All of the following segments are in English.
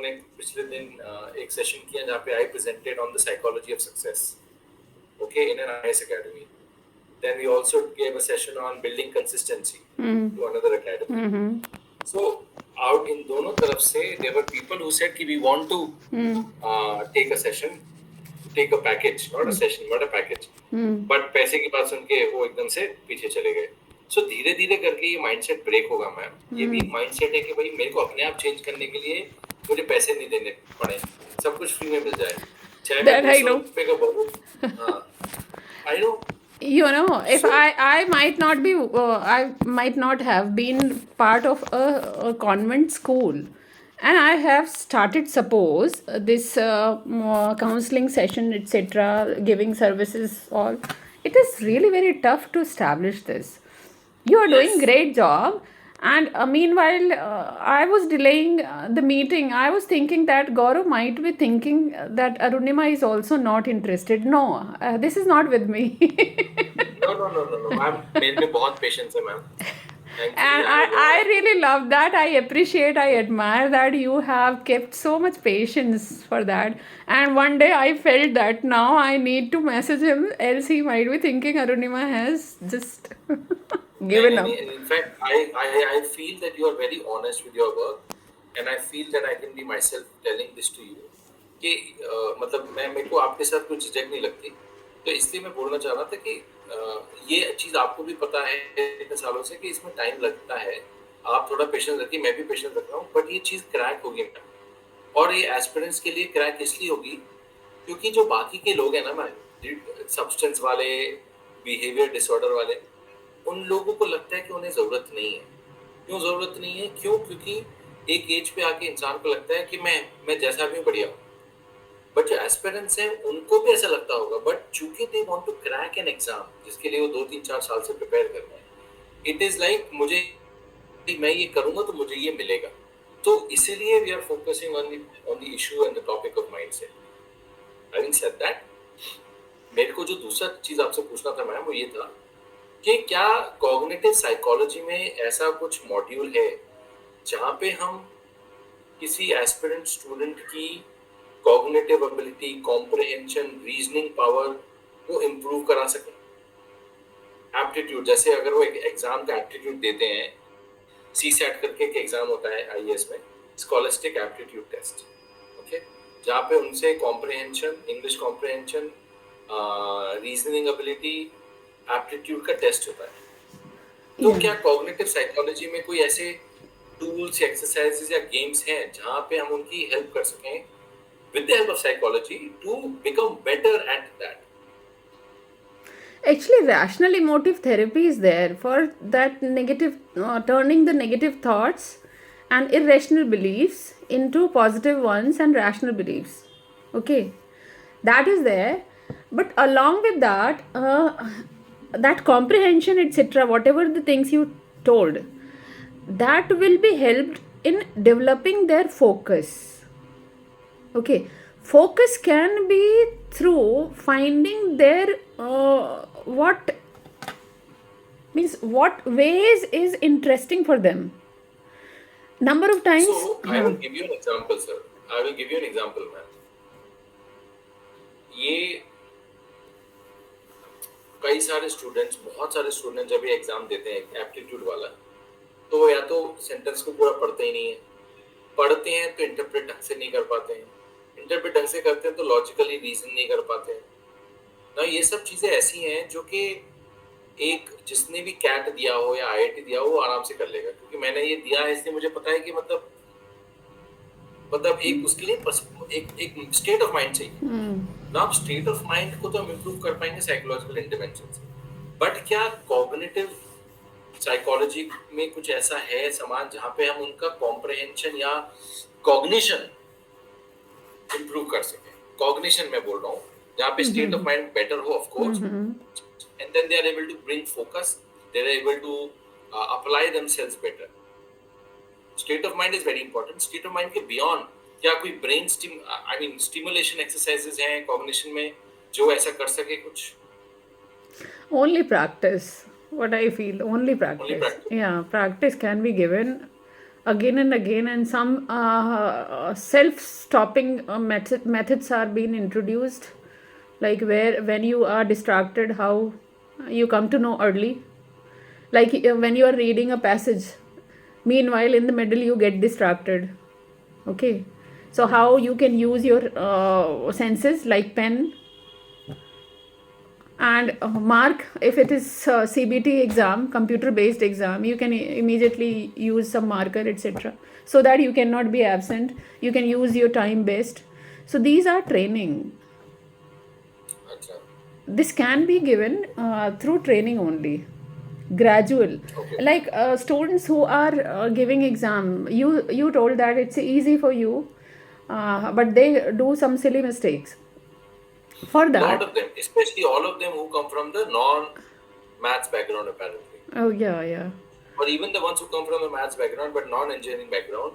ने पिछले दिन एक सेशन किया जहाँ पे I presented on the psychology of success, okay, in an IS academy. Then we also gave a session on building consistency to another academy. So out in दोनों तरफ से there were people who said कि we want to take a session, take a package, not a session, but a package. But पैसे की बात सुन के वो एकदम से पीछे चले गए. So धीरे धीरे करके ये माइंडसेट ब्रेक होगा मैम. ये भी माइंडसेट है कि भाई मेरे को अपने आप चेंज करने के लिए मुझे पैसे नहीं देने पड़े, सब कुछ फ्री में मिल जाए, चाहे मैं That I 200 know. रुपए का बोलूं. हाँ, I know. You know, if So I might not be, I might not have been part of a convent school, and I have started, suppose, this counseling session, etc., giving services, all. It is really very tough to establish this. You are doing yes, great job, and meanwhile I was delaying the meeting. I was thinking that Gaurav might be thinking that Arunima is also not interested. No, this is not with me. no. Ma'am मेरे में बहुत patience है ma'am. Thankfully, And I really love that. I appreciate, I admire that you have kept so much patience for that. And one day I felt that now I need to message him, else he might be thinking Arunima has just given up. in fact, I feel that you are very honest with your work, and I feel that I can be myself telling this to you कि मतलब मेरे को आपके साथ कुछ झिझक नहीं लगती, तो इसलिए मैं बोलना चाह रहा था कि ये चीज़ आपको भी पता है इतने सालों से कि इसमें टाइम लगता है. आप थोड़ा पेशेंस रखिए, मैं भी पेशेंस रख रहा हूँ, बट ये चीज़ क्रैक होगी मैम. और ये एस्पिरेंट्स के लिए क्रैक इसलिए होगी क्योंकि जो बाकी के लोग हैं ना मैम, सब्सटेंस वाले, बिहेवियर डिसऑर्डर वाले, उन लोगों को लगता है कि उन्हें ज़रूरत नहीं है. क्यों ज़रूरत नहीं है? क्यों? क्योंकि एक एज पे आके इंसान को लगता है कि मैं जैसा भी बढ़िया हूँ. बट जो एस्पिरेंट्स हैं उनको भी ऐसा लगता होगा, बट चूंकि they want to crack an exam जिसके लिए वो 2 3 4 साल से प्रिपेयर कर रहे हैं, इट इज लाइक मुझे, मैं ये करूंगा तो मुझे ये मिलेगा. तो इसीलिए we are focusing on the issue and the topic of mindset. Having said that, मेरे को जो दूसरा चीज आपसे पूछना था मैम वो ये था कि क्या कॉग्निटिव साइकोलॉजी में ऐसा कुछ मॉड्यूल है जहाँ पे हम किसी एस्पिरेंट स्टूडेंट की cognitive ability, comprehension, reasoning power को इम्प्रूव करा सकें. एप्टीट्यूड, जैसे अगर वो एक एग्जाम का एप्टीट्यूड देते हैं, सी सेट करके एक एग्जाम होता है आईएएस में, स्कॉलस्टिक एप्टीट्यूड टेस्ट, ओके, जहाँ पे उनसे comprehension, English comprehension, reasoning ability, aptitude का टेस्ट होता है. तो क्या कॉग्निटिव साइकोलॉजी में कोई ऐसे टूल्स, एक्सरसाइजेस या गेम्स हैं जहाँ पे हम उनकी हेल्प कर सकें with the help of psychology to become better at that? Actually, rational emotive therapy is there for that negative, turning the negative thoughts and irrational beliefs into positive ones and rational beliefs. Okay, that is there. But along with that, that comprehension, etc., whatever the things you told, that will be helped in developing their focus. Okay, focus can be through finding their what means, what ways is interesting for them. Number of times. So I will give you an example, sir. I will give you an example, ma'am. ये कई सारे students, बहुत सारे students जब ये exam देते हैं aptitude वाला, तो वो या तो सेंटेंस को पूरा पढ़ते ही नहीं है, पढ़ते हैं तो इंटरप्रेट ढंग से नहीं कर पाते हैं, इंटरप्रेट ढंग से करते हैं तो लॉजिकली रीजन नहीं कर पाते हैं ना. ये सब चीज़ें ऐसी हैं जो कि एक जिसने भी कैट दिया हो या आईआईटी दिया हो वो आराम से कर लेगा, क्योंकि मैंने ये दिया है इसलिए मुझे पता है कि मतलब एक उसके लिए एक स्टेट ऑफ माइंड चाहिए ना. आप स्टेट ऑफ माइंड को तो हम इम्प्रूव कर पाएंगे साइकोलॉजिकल इंटरवेंशन से, बट क्या कॉग्निटिव साइकोलॉजी में कुछ ऐसा है सामान जहाँ पे हम उनका कॉम्प्रिहेंशन या कॉग्निशन इम्प्रूव कर सके? कॉग्निशन में बोल रहा हूँ जहाँ पे स्टेट ऑफ माइंड बेटर हो, of course, and then they are able to bring focus, they are able to apply themselves better. State of mind is very important. State of mind के beyond क्या कोई brain stimulation exercises हैं cognition में जो ऐसा कर सके कुछ? Only practice. What I feel, only practice. Only practice. Yeah, practice can be given. again and again, and some self-stopping methods are being introduced, like where when you are distracted, how you come to know early, like when you are reading a passage, meanwhile in the middle you get distracted. Okay, so how you can use your senses, like pen and mark. If it is CBT exam, computer based exam, you can immediately use some marker, etc., so that you cannot be absent. You can use your time best. So these are training. अच्छा, This can be given through training only, gradual. okay. Like students who are giving exam, you told that it's easy for you, but they do some silly mistakes. For Lot that, of them, especially all of them who come from the non-maths background apparently, oh yeah, yeah. or even the ones who come from the maths background but non-engineering background,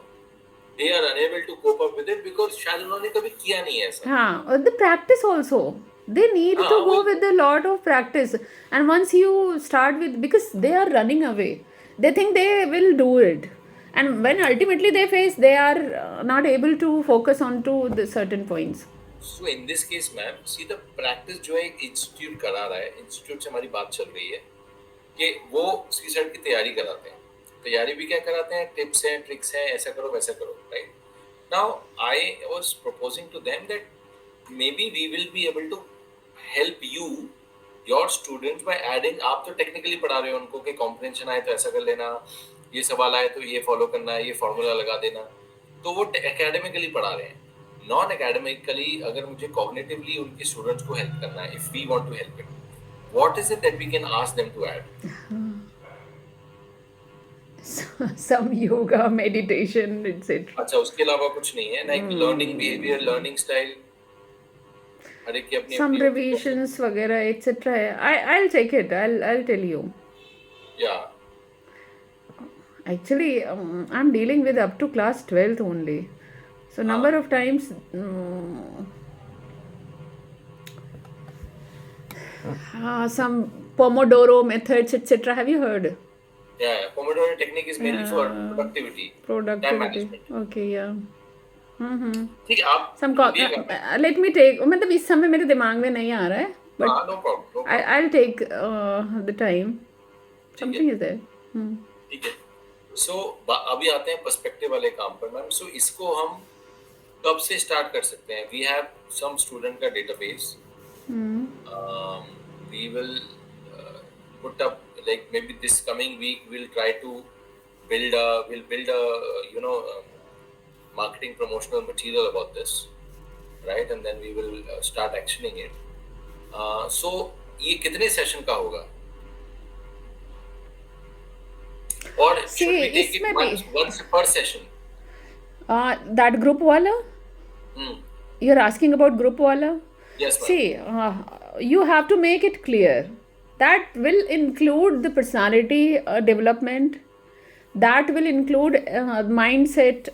they are unable to cope up with it because शायद उन्होंने कभी किया नहीं है ऐसा. हाँ, the practice also. They need to हाँ go वही with तो. a lot of practice. And once you start with, because they are running away, they think they will do it. And when ultimately they face, they are not able to focus on to the certain points. So in this case, ma'am, see the practice जो है institute करा रहा है, institute से हमारी बात चल रही है कि वो सीसेट की तैयारी कराते हैं. तैयारी भी क्या कराते हैं? टिप्स हैं, ट्रिक्स हैं, ऐसा करो वैसा करो, right? Now I was proposing to them that maybe we will be able to help you, your students, by adding. आप तो टेक्निकली पढ़ा रहे हो उनको कि कॉम्प्रिहेंशन आए तो ऐसा कर लेना, ये सवाल आए तो ये फॉलो करना है, ये फॉर्मूला लगा देना. तो वो एकेडमिकली पढ़ा रहे हैं. नॉन एकेडमिकली अगर मुझे कॉग्निटिवली उनके स्टूडेंट्स को हेल्प करना है, if we want to help it, what is it that we can ask them to add? Some yoga, meditation, etc. अच्छा, उसके अलावा कुछ नहीं है? Like learning behaviour, learning style, हर एक की अपनी Some अपनी होती है. revisions, वगैरह, etc. I'll check it. I'll tell you. या Actually, I'm dealing with up to class 12th only. So हाँ, number of times, some Pomodoro methods, etc. Have you heard? या Pomodoro technique is mainly for productivity, time Productivity. Management. Okay, yeah. Mm-hmm. ठीक है, आप Some बोलिएगा. मैं let me take. मतलब इस समय मेरे दिमाग में नहीं आ रहा है, but हाँ, no problem, no problem. I'll take the time. ठीक है, Something is there. ठीक है. सो अभी आते हैं पर्सपेक्टिव वाले काम पर, मैम. सो इसको हम कब से स्टार्ट कर सकते हैं? वी हैव सम स्टूडेंट का database. We will put up, like maybe this coming week we'll try to build a marketing promotional material about this, right? And then we will start actioning it. So ये कितने session का होगा? Or should See, we take it इसमें भी once per session? that group wala. Hmm. You're asking about group wala. Yes, ma'am. See, you have to make it clear. That will include the personality development. That will include mindset,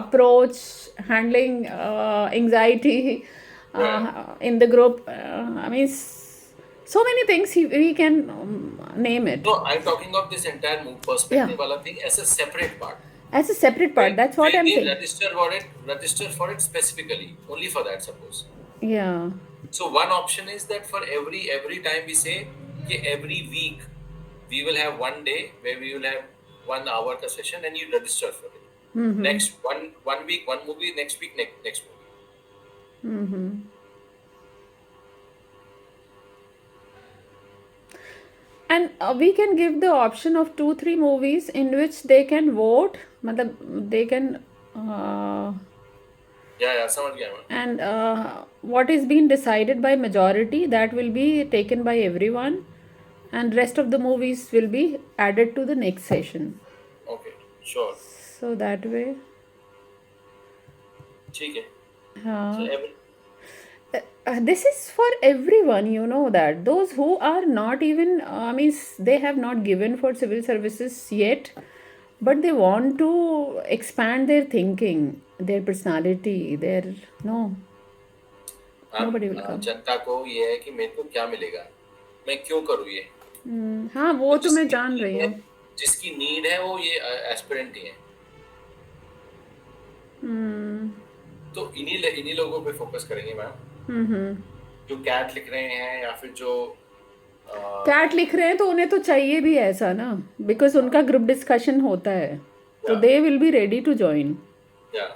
approach, handling anxiety in the group. I mean, so many things we can name it. No, I'm talking of this entire move Yeah, perspective wala thing as a separate part. as a separate part. That's what Where I'm they saying. register for it specifically, only for that, suppose. Yeah. So one option is that for every time we say कि every week we will have one day where we will have 1 hour का session and you register for it. Next one week one movie, next week next movie. And we can give the option of 2-3 movies in which they can vote. मतलब they can Yeah, समझ गया मैं. and what is being decided by majority, that will be taken by everyone, and rest of the movies will be added to the next session. Okay, sure. So that way, ठीक है. uh, So every this is for everyone, you know, that those who are not even I mean, they have not given for civil services yet, but they want to expand their thinking, their personality, their nobody will come. जनता को ये है कि मेरे को क्या मिलेगा, मैं क्यों करूँ ये. हाँ, वो तो मैं जिसकी जान रही नीड है, हूँ. जिसकी नीड है वो ये एस्पिरेंट ही है. तो इन्हीं लोगों पे फोकस करेंगे मैम, जो कैट लिख रहे हैं या फिर जो कैट लिख रहे हैं तो उन्हें तो चाहिए भी ऐसा ना, बिकॉज उनका ग्रुप डिस्कशन होता है, तो या they will be ready to join. या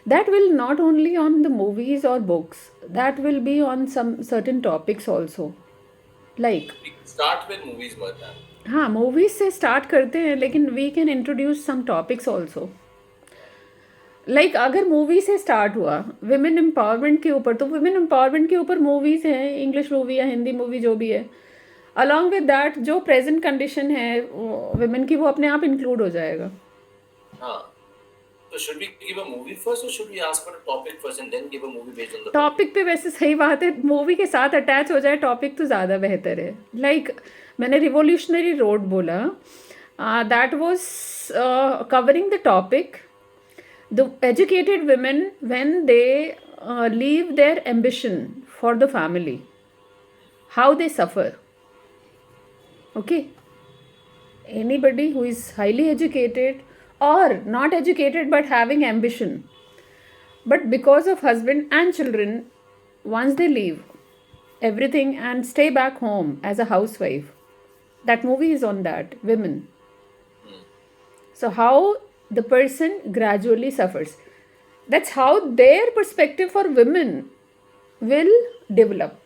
That will not only on the movies or books, that will be on some certain topics also. Like, start with movies मत मैम. हाँ, movies से start करते हैं, लेकिन we can introduce some topics also. Like अगर movie से start हुआ women empowerment के ऊपर, तो विमेन एम्पावरमेंट के ऊपर मूवीज़ हैं, इंग्लिश मूवी या हिंदी मूवी जो भी है. अलॉन्ग विद दैट जो प्रेजेंट कंडीशन है विमेन की, वो अपने आप इंक्लूड हो जाएगा. हाँ, तो should we give a movie first or should we ask for a topic first and then give a movie based on the topic? Topic पे वैसे सही बात है, मूवी के साथ अटैच हो जाए टॉपिक तो ज़्यादा बेहतर है. लाइक मैंने रिवोल्यूशनरी रोड बोला, that was covering the topic the educated women when they leave their ambition for the family, how they suffer. Okay, anybody who is highly educated or not educated but having ambition, but because of husband and children, once they leave everything and stay back home as a housewife, that movie is on that women. So how the person gradually suffers, that's how their perspective for women will develop.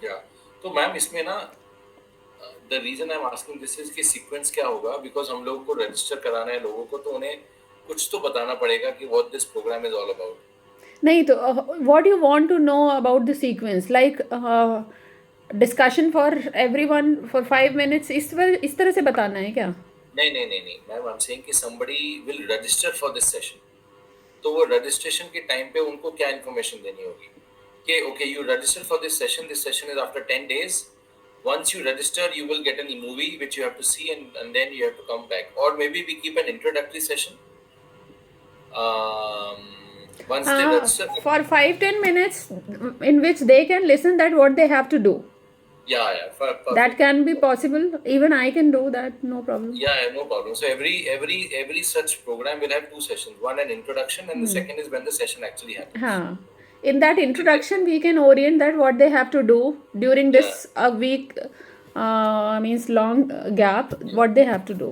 या तो ma'am इसमें ना the reason I am asking this is कि sequence क्या होगा, because हम लोगों को रजिस्टर कराना है लोगों को, तो उन्हें कुछ तो बताना पड़ेगा कि what this program is all about. नहीं तो what you want to know about the sequence, like discussion for everyone for 5 minutes, इस तरह से बताना है क्या? नहीं नहीं नहीं नहीं मैम, आई एम सेइंग कि somebody will register for this session, तो वो रजिस्ट्रेशन के टाइम पे उनको क्या इन्फॉर्मेशन देनी होगी कि okay you register for this session is after 10 days. Once you register, you will get a movie which you have to see, and then you have to come back. Or maybe we keep an introductory session. Once they register. For 5-10 minutes in which they can listen that what they have to do. Yeah. That can be possible. Even I can do that, no problem. Yeah, no problem. So every such program will have 2 sessions. One an introduction, and the second is when the session actually happens. हाँ. In that introduction, we can orient that what they have to do during this a week, means long gap, what they have to do.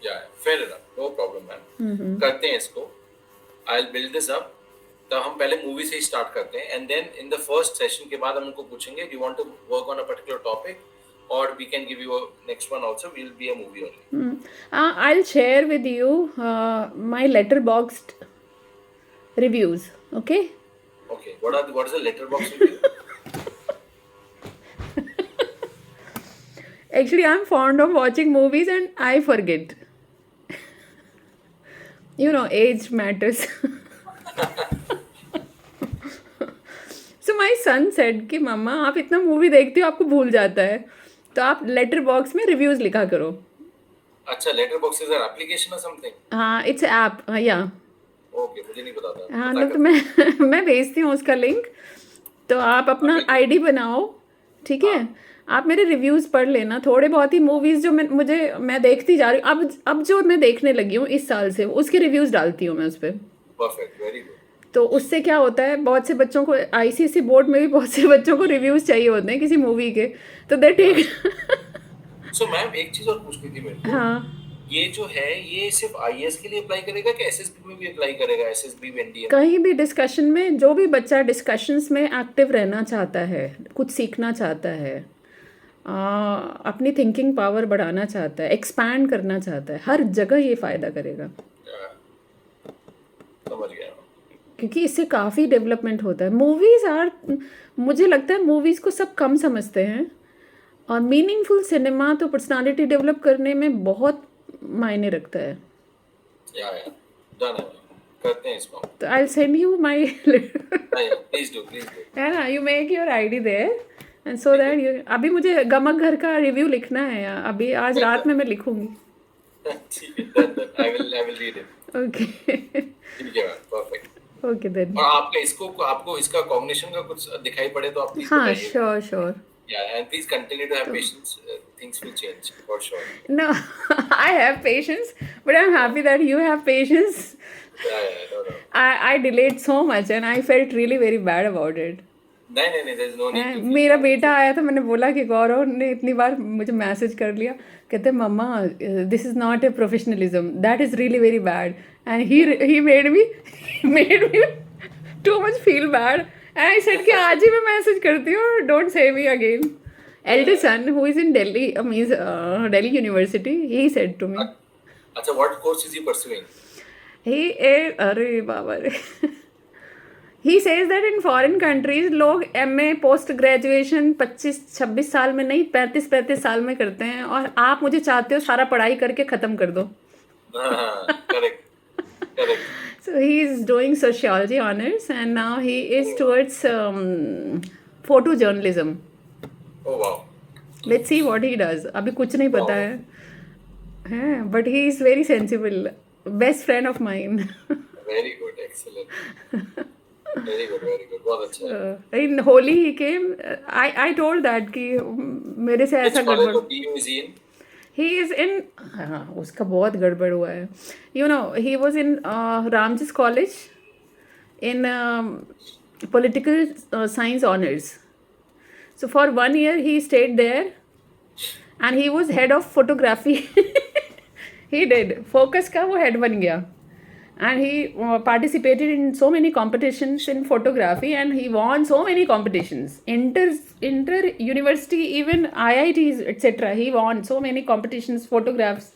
Yeah, fair enough. No problem, man. करते हैं इसको. I'll build this up. तो हम पहले movie से ही start करते हैं, and then in the first session के बाद हम उनको पूछेंगे do you want to work on a particular topic, or we can give you a next one also will be a movie only. I'll share with you my letterboxed reviews. Okay. Okay, what is the letterbox review? Actually, I'm fond of watching movies and I forget. You know, age matters. So my son said कि मम्मा आप इतना movie देखती हो आपको भूल जाता है, तो आप लेटर बॉक्स में रिव्यूज लिखा करो. अच्छा, letterbox is an application or something? हाँ, इट्स ऐप. या ओके, मुझे नहीं पता था. हाँ तो मैं भेजती हूँ उसका लिंक, तो आप अपना आईडी बनाओ, ठीक है. आप मेरे रिव्यूज़ पढ़ लेना, थोड़े बहुत ही मूवीज़ जो मैं देखती जा रही हूँ अब जो मैं देखने लगी हूँ इस साल से, उसके रिव्यूज़ डालती हूँ मैं उस पर. Perfect, very good. तो उससे क्या होता है, बहुत से बच्चों को आईसीएसई बोर्ड में भी बहुत से बच्चों को रिव्यूज़ चाहिए होते हैं किसी मूवी के, तो दे टेक. सो मैम एक चीज़ और पूछनी थी मेरे को. हाँ, ये जो है ये सिर्फ आईएएस के लिए अप्लाई करेगा कि एसएसबी में भी अप्लाई करेगा, एसएसबी एनडीए? कहीं भी डिस्कशन में, जो भी बच्चा डिस्कशंस में एक्टिव रहना चाहता है, कुछ सीखना चाहता है, अपनी थिंकिंग पावर बढ़ाना चाहता है, एक्सपैंड करना चाहता है, हर जगह ये फ़ायदा करेगा. समझ गया. क्योंकि इससे काफ़ी डेवलपमेंट होता है. मूवीज़ आर, मुझे लगता है मूवीज़ को सब कम समझते हैं, और मीनिंगफुल सिनेमा तो पर्सनालिटी डेवलप करने में बहुत मायने रखता है. या डन है, करते हैं इसको. तो I will send you my. Please do है ना, you make your ID there and so that you. अभी मुझे गमक घर का रिव्यू लिखना है, अभी आज रात में मैं लिखूंगी. ठीक है, done. I will read it. Okay. ठीक है, परफेक्ट. Okay then. और आपका आपको इसका कॉग्निशन का कुछ दिखाई पड़े तो आप प्लीज हाँ, बताइए. Sure. Yeah, and please continue to have तो patience. Things will change for sure. no, I have patience, but I'm Yeah, happy that you have patience. yeah, no, no. I delayed so much and I felt really very bad about it. नहीं नहीं नहीं, there's no need to feel मेरा bad. बेटा आया था, मैंने बोला कि गौरव ने इतनी बार मुझे मैसेज कर लिया, कहते मम्मा this is not a professionalism, that is really very bad, and he made me too much feel bad, and I said कि आज ही मैं मैसेज करती हूँ, don't say me again. Elder son who is in Delhi, means Delhi University, he said to me, अच्छा, what course is he pursuing? he अरे बाबा रे. He says that in foreign countries लोग MA पोस्ट ग्रेजुएशन 25-26 साल में नहीं 35-35 साल में करते हैं, और आप मुझे चाहते हो सारा पढ़ाई करके ख़त्म कर दो. Correct, correct. So he is doing sociology honors and now he is towards photojournalism. Oh wow. Let's see what he does. अभी कुछ नहीं पता Wow. है, but he is very sensible, best friend of mine. Very good, excellent. Very good, very good. बहुत अच्छा है. In Holi he came. I told that कि मेरे से Which ऐसा college गड़बड़. of team is he in? He is in, हाँ उसका बहुत गड़बड़ हुआ है. You know, he was in Ramjas College in political science honors. So for 1 year he stayed there and he was head of photography. He did focus का वो head बन गया, and he participated in so many competitions in photography and he won so many competitions, inter university, even IITs, etc. He won so many competitions, photographs.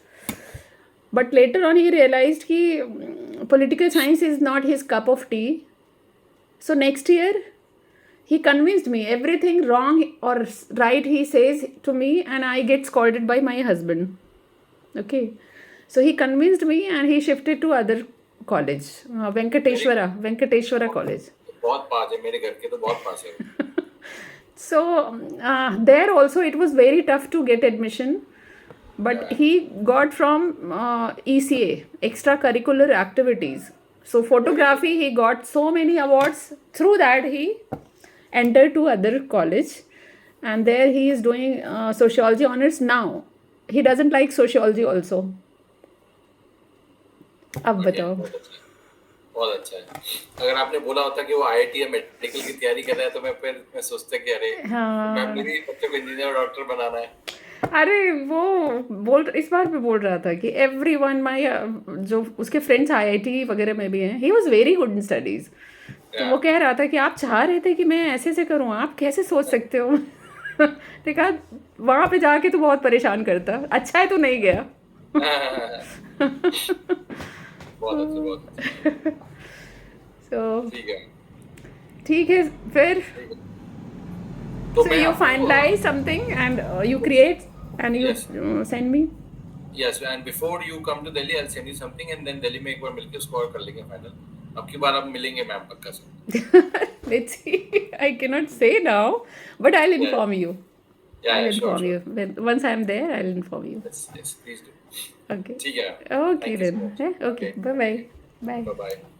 But later on he realized कि political science is not his cup of tea. So next year he convinced me everything wrong or right he says to me, and I get scolded by my husband. Okay, so he convinced me and he shifted to other college, Venkateshwara college. बहुत पास है, मेरे घर के तो बहुत पास है. So there also it was very tough to get admission, but he got from ECA, extracurricular activities. So photography, he got so many awards. Through that he entered to other college, and there he is doing sociology honors now. He doesn't like sociology also. अब बताओ. बहुत अच्छा है. अगर आपने बोला होता कि वो IIT या मेडिकल की तैयारी कर रहा है, तो मैं सोचता कि अरे मैं मेरी बच्चे को इंजीनियर और डॉक्टर बनाना है. अरे वो इस बार भी बोल रहा था कि एवरीवन माय जो उसके फ्रेंड्स IIT वगैरह में भी हैं, he was very good in studies. तो वो कह रहा था कि आप चाह रहे थे कि मैं ऐसे से करूँ, आप कैसे सोच सकते हो. देखा, वहाँ पे जाके तो बहुत परेशान करता. अच्छा है तो नहीं गया. बहुत अच्छा, बहुत अच्छा. So ठीक है. ठीक है फिर. तो So मैं you आपको finalize something and you create and you Yes. send me. Yes, and before you come to Delhi, I'll send you something, and then Delhi में एक बार मिलके उसको और कर लेंगे फाइनल. अब की बार आप मिलेंगे मैम पक्का से. Let's see. I cannot say now, but I'll inform you. Yeah, I'll yeah, sure, inform sure. you. Once I'm there, I'll inform you. Yes, yes, please do. Okay. ठीक है. Okay Thank you so then. much. Okay. Bye bye. Bye. Bye bye.